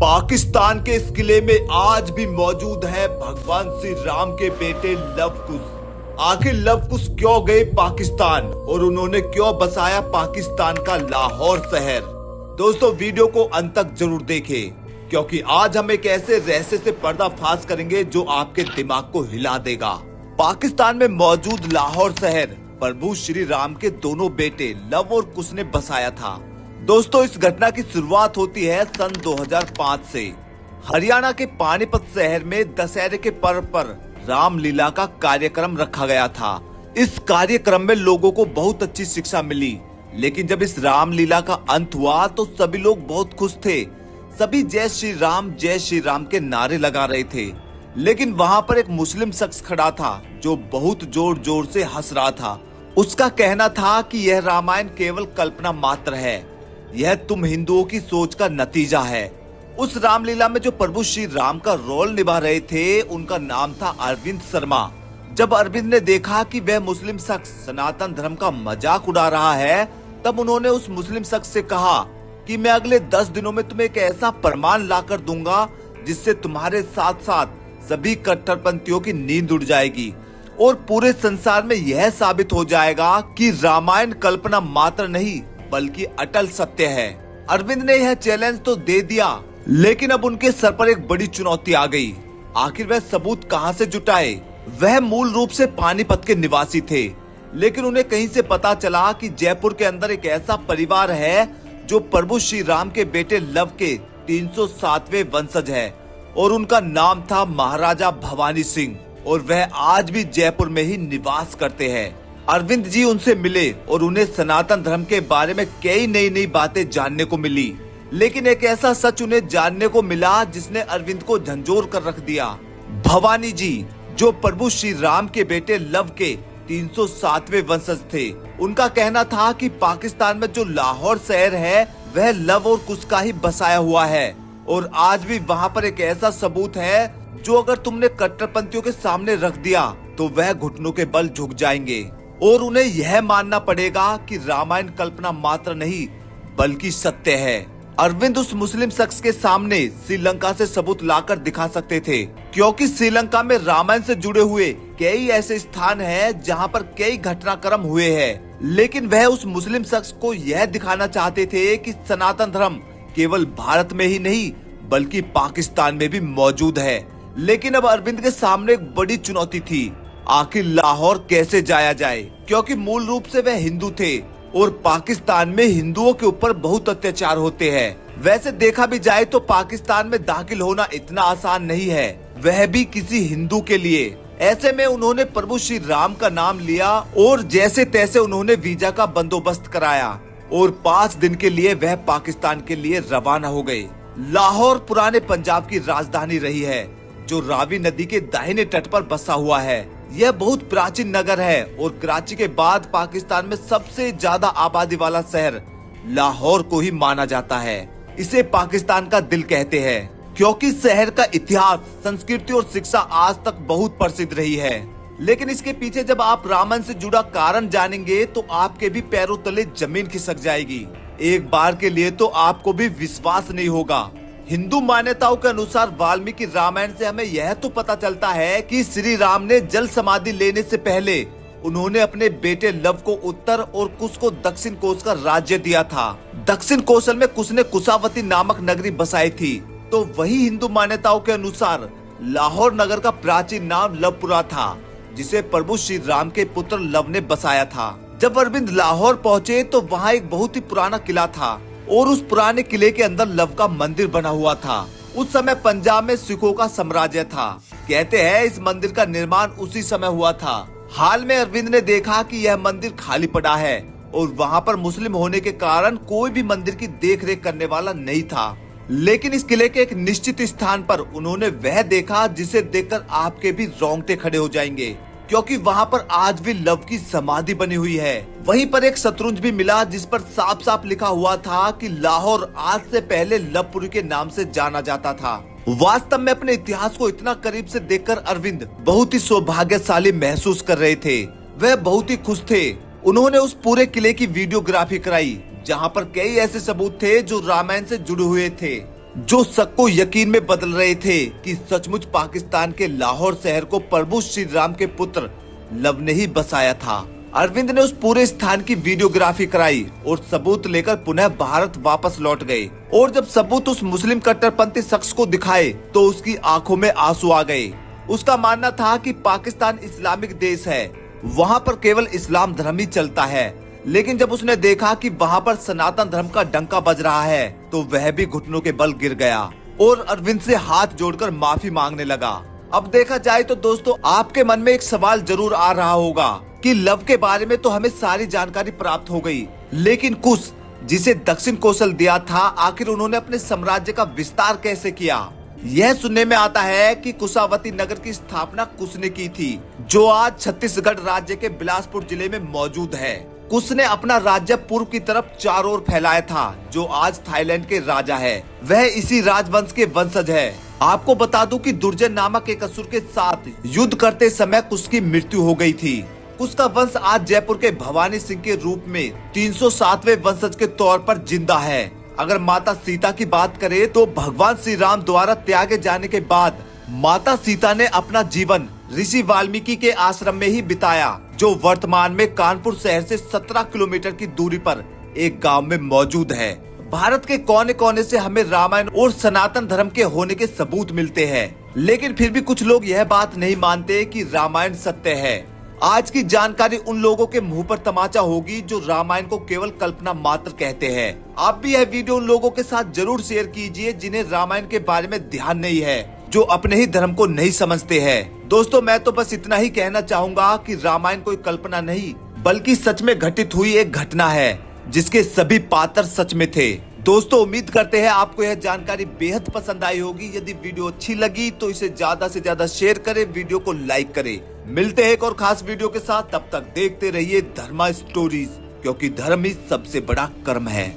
पाकिस्तान के इस किले में आज भी मौजूद है भगवान श्री राम के बेटे लव कुश। आखिर लव कुश क्यों गए पाकिस्तान और उन्होंने क्यों बसाया पाकिस्तान का लाहौर शहर। दोस्तों वीडियो को अंत तक जरूर देखें क्योंकि आज हम एक ऐसे रहस्य से पर्दाफाश करेंगे जो आपके दिमाग को हिला देगा। पाकिस्तान में मौजूद लाहौर शहर प्रभु श्री राम के दोनों बेटे लव और कुश ने बसाया था। दोस्तों इस घटना की शुरुआत होती है सन 2005 से। हरियाणा के पानीपत शहर में दशहरे के पर्व पर रामलीला का कार्यक्रम रखा गया था। इस कार्यक्रम में लोगों को बहुत अच्छी शिक्षा मिली, लेकिन जब इस रामलीला का अंत हुआ तो सभी लोग बहुत खुश थे। सभी जय श्री राम के नारे लगा रहे थे, लेकिन वहाँ पर एक मुस्लिम शख्स खड़ा था जो बहुत जोर जोर से हंस रहा था। उसका कहना था कि यह रामायण केवल कल्पना मात्र है, यह तुम हिंदुओं की सोच का नतीजा है। उस रामलीला में जो प्रभु श्री राम का रोल निभा रहे थे उनका नाम था अरविंद शर्मा। जब अरविंद ने देखा कि वह मुस्लिम शख्स सनातन धर्म का मजाक उड़ा रहा है, तब उन्होंने उस मुस्लिम शख्स से कहा कि मैं अगले 10 दिनों में तुम्हें एक ऐसा प्रमाण लाकर दूंगा जिससे तुम्हारे साथ साथ सभी कट्टरपंथियों की नींद उड़ जाएगी और पूरे संसार में यह साबित हो जाएगा कि रामायण कल्पना मात्र नहीं बल्कि अटल सत्य है। अरविंद ने यह चैलेंज तो दे दिया, लेकिन अब उनके सर पर एक बड़ी चुनौती आ गई। आखिर वह सबूत कहां से जुटाए। वह मूल रूप से पानीपत के निवासी थे, लेकिन उन्हें कहीं से पता चला कि जयपुर के अंदर एक ऐसा परिवार है जो प्रभु श्री राम के बेटे लव के 307वें वंशज है और उनका नाम था महाराजा भवानी सिंह और वह आज भी जयपुर में ही निवास करते हैं। अरविंद जी उनसे मिले और उन्हें सनातन धर्म के बारे में कई नई नई बातें जानने को मिली, लेकिन एक ऐसा सच उन्हें जानने को मिला जिसने अरविंद को झंझोर कर रख दिया। भवानी जी जो प्रभु श्री राम के बेटे लव के 307वें वंशज थे, उनका कहना था कि पाकिस्तान में जो लाहौर शहर है वह लव और कुश का ही बसाया हुआ है और आज भी वहाँ पर एक ऐसा सबूत है जो अगर तुमने कट्टरपंथियों के सामने रख दिया तो वह घुटनों के बल झुक जाएंगे और उन्हें यह मानना पड़ेगा कि रामायण कल्पना मात्र नहीं बल्कि सत्य है। अरविंद उस मुस्लिम शख्स के सामने श्रीलंका से सबूत लाकर दिखा सकते थे, क्योंकि श्रीलंका में रामायण से जुड़े हुए कई ऐसे स्थान हैं जहां पर कई घटनाक्रम हुए हैं, लेकिन वह उस मुस्लिम शख्स को यह दिखाना चाहते थे कि सनातन धर्म केवल भारत में ही नहीं बल्कि पाकिस्तान में भी मौजूद है। लेकिन अब अरविंद के सामने एक बड़ी चुनौती थी, आखिर लाहौर कैसे जाया जाए, क्योंकि मूल रूप से वह हिंदू थे और पाकिस्तान में हिंदुओं के ऊपर बहुत अत्याचार होते हैं। वैसे देखा भी जाए तो पाकिस्तान में दाखिल होना इतना आसान नहीं है, वह भी किसी हिंदू के लिए। ऐसे में उन्होंने प्रभु श्री राम का नाम लिया और जैसे तैसे उन्होंने वीजा का बंदोबस्त कराया और 5 दिन के लिए वह पाकिस्तान के लिए रवाना हो गए। लाहौर पुराने पंजाब की राजधानी रही है जो रावी नदी के दाहिने तट पर बसा हुआ है। यह बहुत प्राचीन नगर है और कराची के बाद पाकिस्तान में सबसे ज्यादा आबादी वाला शहर लाहौर को ही माना जाता है। इसे पाकिस्तान का दिल कहते हैं क्योंकि शहर का इतिहास, संस्कृति और शिक्षा आज तक बहुत प्रसिद्ध रही है। लेकिन इसके पीछे जब आप रामायण से जुड़ा कारण जानेंगे तो आपके भी पैरों तले जमीन खिसक जाएगी। एक बार के लिए तो आपको भी विश्वास नहीं होगा। हिंदू मान्यताओं के अनुसार वाल्मीकि रामायण से हमें यह तो पता चलता है कि श्री राम ने जल समाधि लेने से पहले उन्होंने अपने बेटे लव को उत्तर और कुश को दक्षिण कोश का राज्य दिया था। दक्षिण कौशल में कुश ने कुशावती नामक नगरी बसाई थी, तो वही हिंदू मान्यताओं के अनुसार लाहौर नगर का प्राचीन नाम लवपुरा था जिसे प्रभु श्री राम के पुत्र लव ने बसाया था। जब अरविंद लाहौर पहुँचे तो वहाँ एक बहुत ही पुराना किला था और उस पुराने किले के अंदर लव का मंदिर बना हुआ था। उस समय पंजाब में सिखों का साम्राज्य था। कहते हैं इस मंदिर का निर्माण उसी समय हुआ था। हाल में अरविंद ने देखा कि यह मंदिर खाली पड़ा है और वहाँ पर मुस्लिम होने के कारण कोई भी मंदिर की देखरेख करने वाला नहीं था। लेकिन इस किले के एक निश्चित स्थान पर उन्होंने वह देखा जिसे देखकर आपके भी रोंगटे खड़े हो जाएंगे, क्योंकि वहाँ पर आज भी लव की समाधि बनी हुई है। वहीं पर एक शतरुंज भी मिला जिस पर साफ साफ लिखा हुआ था कि लाहौर आज से पहले लवपुरी के नाम से जाना जाता था। वास्तव में अपने इतिहास को इतना करीब से देखकर अरविंद बहुत ही सौभाग्यशाली महसूस कर रहे थे। वह बहुत ही खुश थे। उन्होंने उस पूरे किले की वीडियोग्राफी कराई जहाँ पर कई ऐसे सबूत थे जो रामायण से जुड़े हुए थे। जो शक को यकीन में बदल रहे थे कि सचमुच पाकिस्तान के लाहौर शहर को प्रभु श्री राम के पुत्र लव ने ही बसाया था। अरविंद ने उस पूरे स्थान की वीडियोग्राफी कराई और सबूत लेकर पुनः भारत वापस लौट गए। और जब सबूत उस मुस्लिम कट्टरपंथी शख्स को दिखाए तो उसकी आंखों में आंसू आ गए। उसका मानना था कि पाकिस्तान इस्लामिक देश है, वहाँ पर केवल इस्लाम धर्म ही चलता है। लेकिन जब उसने देखा कि वहाँ पर सनातन धर्म का डंका बज रहा है तो वह भी घुटनों के बल गिर गया और अरविंद से हाथ जोड़कर माफी मांगने लगा। अब देखा जाए तो दोस्तों, आपके मन में एक सवाल जरूर आ रहा होगा कि लव के बारे में तो हमें सारी जानकारी प्राप्त हो गई, लेकिन कुश जिसे दक्षिण कौशल दिया था, आखिर उन्होंने अपने साम्राज्य का विस्तार कैसे किया? यह सुनने में आता है कि कुशावती नगर की स्थापना कुश ने की थी, जो आज छत्तीसगढ़ राज्य के बिलासपुर जिले में मौजूद है। कुश ने अपना राज्य पूर्व की तरफ चारों ओर फैलाया था, जो आज थाईलैंड के राजा है। वह इसी राजवंश के वंशज है। आपको बता दूं कि दुर्जन नामक एक असुर के साथ युद्ध करते समय कुश की मृत्यु हो गई थी। कुश का वंश आज जयपुर के भवानी सिंह के रूप में 307वें वंशज के तौर पर जिंदा है। अगर माता सीता की बात करें तो भगवान श्री राम द्वारा त्यागे जाने के बाद माता सीता ने अपना जीवन ऋषि वाल्मीकि के आश्रम में ही बिताया, जो वर्तमान में कानपुर शहर से 17 किलोमीटर की दूरी पर एक गांव में मौजूद है। भारत के कोने कोने से हमें रामायण और सनातन धर्म के होने के सबूत मिलते हैं, लेकिन फिर भी कुछ लोग यह बात नहीं मानते कि रामायण सत्य है। आज की जानकारी उन लोगों के मुंह पर तमाचा होगी जो रामायण को केवल कल्पना मात्र कहते हैं। आप भी यह वीडियो उन लोगों के साथ जरूर शेयर कीजिए जिन्हें रामायण के बारे में ध्यान नहीं है, जो अपने ही धर्म को नहीं समझते हैं। दोस्तों, मैं तो बस इतना ही कहना चाहूंगा कि रामायण कोई कल्पना नहीं बल्कि सच में घटित हुई एक घटना है, जिसके सभी पात्र सच में थे। दोस्तों, उम्मीद करते हैं आपको यह जानकारी बेहद पसंद आई होगी। यदि वीडियो अच्छी लगी तो इसे ज्यादा से ज्यादा शेयर करें, वीडियो को लाइक करें। मिलते हैं एक और खास वीडियो के साथ, तब तक देखते रहिए धर्मा स्टोरीज, क्योंकि धर्म ही सबसे बड़ा कर्म है।